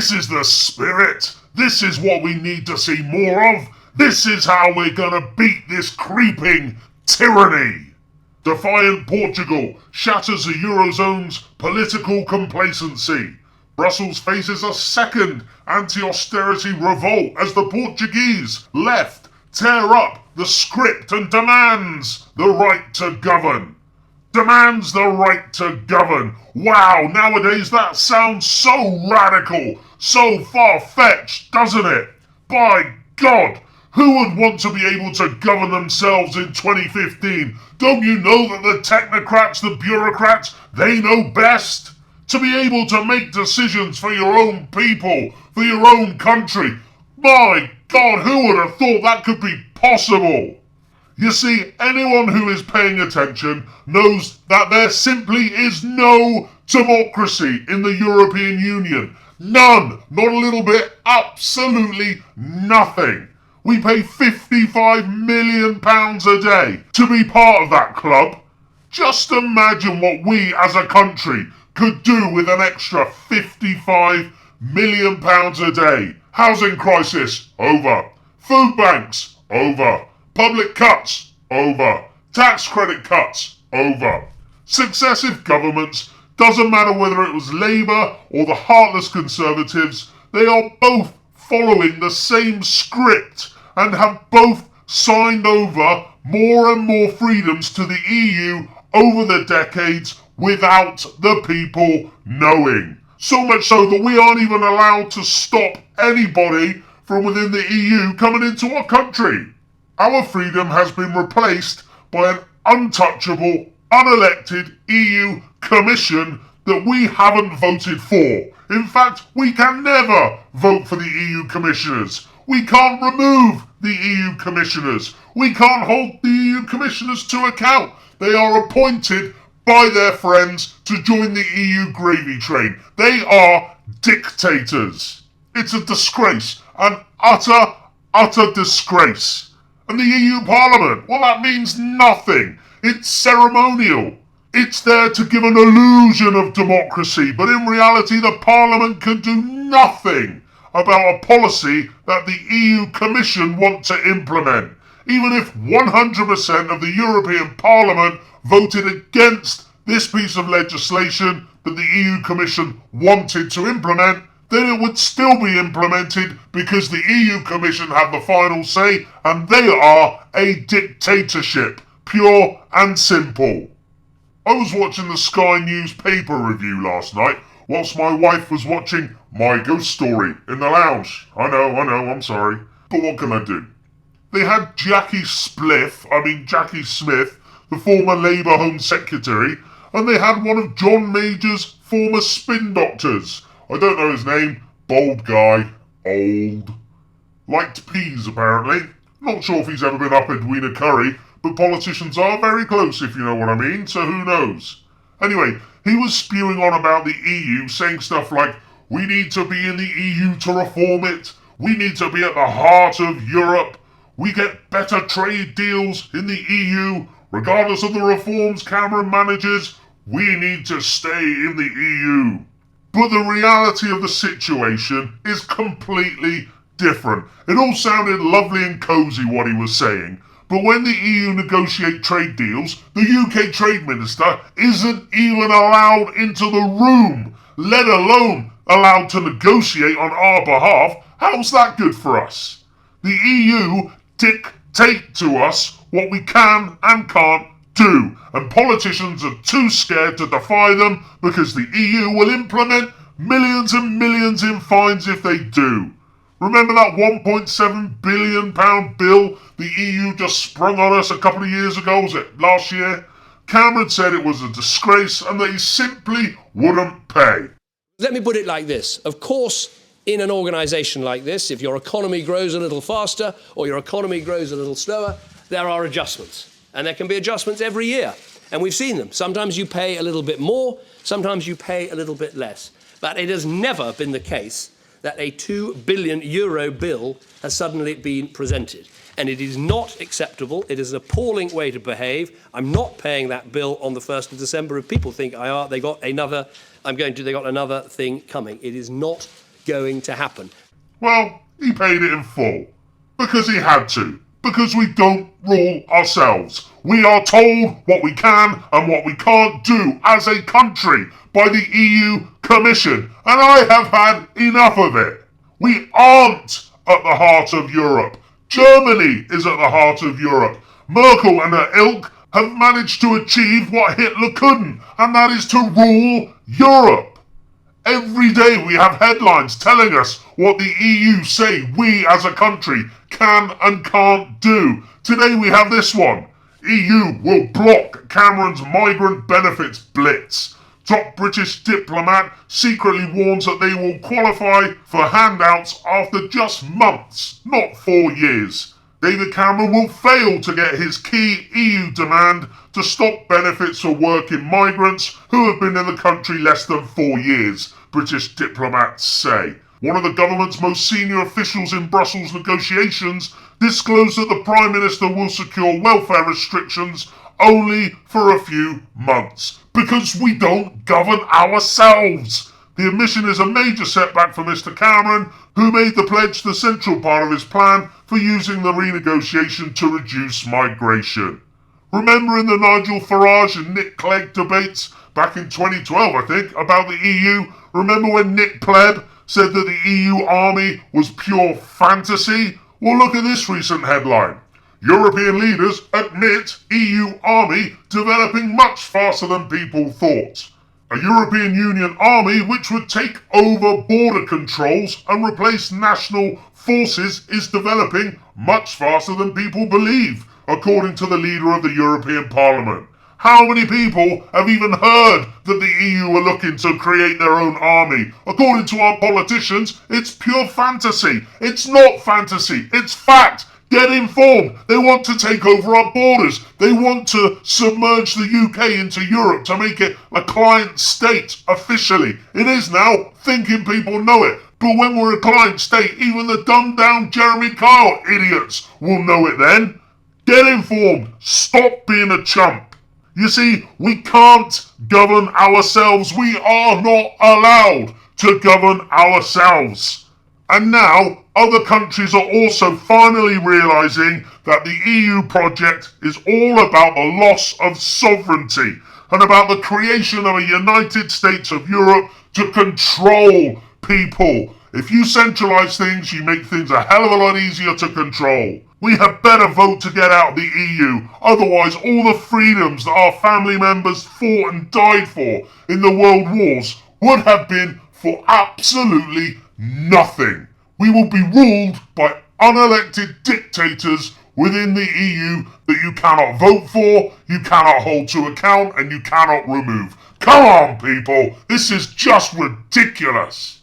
This is the spirit. This is what we need to see more of. This is how we're gonna beat this creeping tyranny. Defiant Portugal shatters the Eurozone's political complacency. Brussels faces a second anti-austerity revolt as the Portuguese left tear up the script and demands the right to govern. Demands the right to govern. Wow, nowadays that sounds so radical, so far-fetched, doesn't it? By God, who would want to be able to govern themselves in 2015? Don't you know that the technocrats, the bureaucrats, they know best? To be able to make decisions for your own people, for your own country. My God, who would have thought that could be possible? You see, anyone who is paying attention knows that there simply is no democracy in the European Union. None, not a little bit, absolutely nothing. We pay £55 million a day to be part of that club. Just imagine what we as a country could do with an extra £55 million a day. Housing crisis, over. Food banks, over. Public cuts, over. Tax credit cuts, over. Successive governments, doesn't matter whether it was Labour or the heartless Conservatives, they are both following the same script and have both signed over more and more freedoms to the EU over the decades without the people knowing. So much so that we aren't even allowed to stop anybody from within the EU coming into our country. Our freedom has been replaced by an untouchable, unelected EU Commission that we haven't voted for. In fact, we can never vote for the EU Commissioners. We can't remove the EU Commissioners. We can't hold the EU Commissioners to account. They are appointed by their friends to join the EU gravy train. They are dictators. It's a disgrace, an utter disgrace. And the EU Parliament, well, that means nothing. It's ceremonial. It's there to give an illusion of democracy, but in reality the Parliament can do nothing about a policy that the EU Commission want to implement. Even if 100% of the European Parliament voted against this piece of legislation that the EU Commission wanted to implement, then it would still be implemented because the EU Commission have the final say and they are a dictatorship, pure and simple. I was watching the Sky News paper review last night whilst my wife was watching My Ghost Story in the lounge. I know, I'm sorry. But what can I do? They had Jackie Smith, the former Labour Home Secretary, and they had one of John Major's former spin doctors. I don't know his name. Bald guy. Old. Liked peas, apparently. Not sure if he's ever been up Edwina Curry, but politicians are very close, if you know what I mean, so who knows. Anyway, he was spewing on about the EU, saying stuff like, we need to be in the EU to reform it. We need to be at the heart of Europe. We get better trade deals in the EU. Regardless of the reforms Cameron manages, we need to stay in the EU. But the reality of the situation is completely different. It all sounded lovely and cosy what he was saying, but when the EU negotiate trade deals, the UK Trade Minister isn't even allowed into the room, let alone allowed to negotiate on our behalf. How's that good for us? The EU dictate to us what we can and can't do, and politicians are too scared to defy them because the EU will implement millions and millions in fines if they do. Remember that £1.7 billion bill the EU just sprung on us a couple of years ago, was it last year? Cameron said it was a disgrace and they simply wouldn't pay. Let me put it like this. Of course, in an organisation like this, if your economy grows a little faster or your economy grows a little slower, there are adjustments. And there can be adjustments every year. And we've seen them. Sometimes you pay a little bit more, sometimes you pay a little bit less. But it has never been the case that a €2 billion bill has suddenly been presented. And it is not acceptable. It is an appalling way to behave. I'm not paying that bill on the 1st of December. If people think they got another thing coming. It is not going to happen. Well, he paid it in full. Because he had to. Because we don't rule ourselves. We are told what we can and what we can't do as a country by the EU Commission. And I have had enough of it. We aren't at the heart of Europe. Germany is at the heart of Europe. Merkel and her ilk have managed to achieve what Hitler couldn't, and that is to rule Europe. Every day we have headlines telling us what the EU say we as a country can and can't do. Today we have this one. EU will block Cameron's migrant benefits blitz. Top British diplomat secretly warns that they will qualify for handouts after just months, not 4 years. David Cameron will fail to get his key EU demand to stop benefits for working migrants who have been in the country less than 4 years, British diplomats say. One of the government's most senior officials in Brussels negotiations disclosed that the Prime Minister will secure welfare restrictions only for a few months, because we don't govern ourselves. The admission is a major setback for Mr Cameron, who made the pledge the central part of his plan for using the renegotiation to reduce migration. Remember in the Nigel Farage and Nick Clegg debates back in 2012, I think, about the EU? Remember when Nick Pleb said that the EU army was pure fantasy? Well, look at this recent headline. European leaders admit EU army developing much faster than people thought. A European Union army which would take over border controls and replace national forces is developing much faster than people believe, according to the leader of the European Parliament. How many people have even heard that the EU are looking to create their own army? According to our politicians, it's pure fantasy. It's not fantasy, it's fact. Get informed. They want to take over our borders. They want to submerge the UK into Europe to make it a client state officially. It is now, thinking people know it. But when we're a client state, even the dumbed down Jeremy Kyle idiots will know it then. Get informed. Stop being a chump. You see, we can't govern ourselves. We are not allowed to govern ourselves. And now, other countries are also finally realising that the EU project is all about the loss of sovereignty and about the creation of a United States of Europe to control people. If you centralise things, you make things a hell of a lot easier to control. We had better vote to get out of the EU, otherwise all the freedoms that our family members fought and died for in the world wars would have been for absolutely nothing. We will be ruled by unelected dictators within the EU that you cannot vote for, you cannot hold to account, and you cannot remove. Come on, people, this is just ridiculous.